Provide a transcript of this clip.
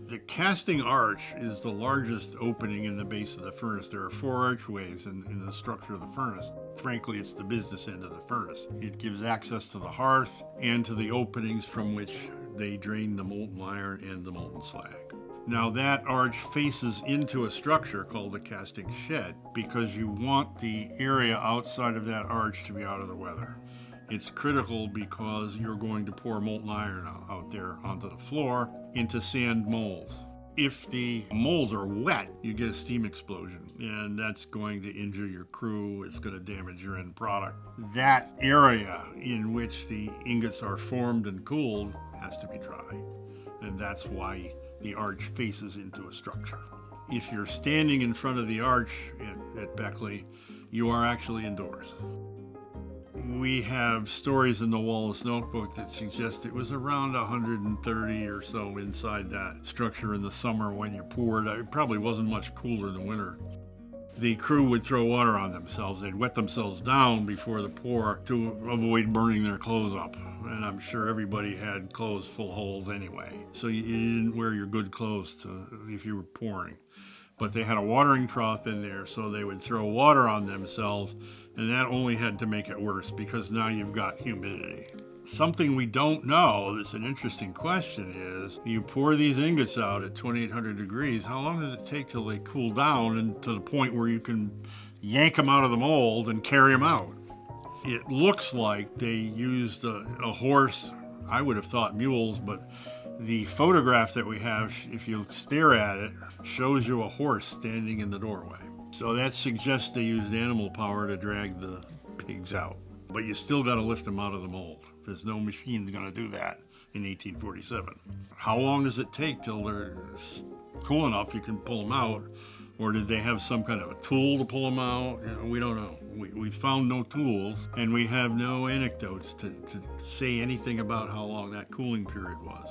The casting arch is the largest opening in the base of the furnace. There are 4 archways in the structure of the furnace. Frankly, it's the business end of the furnace. It gives access to the hearth and to the openings from which they drain the molten iron and the molten slag. Now that arch faces into a structure called the casting shed because you want the area outside of that arch to be out of the weather. It's critical because you're going to pour molten iron out there onto the floor into sand molds. If the molds are wet, you get a steam explosion, and that's going to injure your crew. It's going to damage your end product. That area in which the ingots are formed and cooled has to be dry, and that's why the arch faces into a structure. If you're standing in front of the arch at Beckley, you are actually indoors. We have stories in the Wallace Notebook that suggest it was around 130 or so inside that structure in the summer when you poured. It probably wasn't much cooler in the winter. The crew would throw water on themselves. They'd wet themselves down before the pour to avoid burning their clothes up. And I'm sure everybody had clothes full of holes anyway. So you didn't wear your good clothes if you were pouring. But they had a watering trough in there, so they would throw water on themselves, and that only had to make it worse because now you've got humidity. Something we don't know, that's an interesting question, is you pour these ingots out at 2800 degrees, how long does it take till they cool down and to the point where you can yank them out of the mold and carry them out? It looks like they used a horse. I would have thought mules, but the photograph that we have, if you stare at it, shows you a horse standing in the doorway. So that suggests they used animal power to drag the pigs out. But you still got to lift them out of the mold. There's no machine going to do that in 1847. How long does it take till they're cool enough you can pull them out? Or did they have some kind of a tool to pull them out? We don't know. We found no tools, and we have no anecdotes to say anything about how long that cooling period was.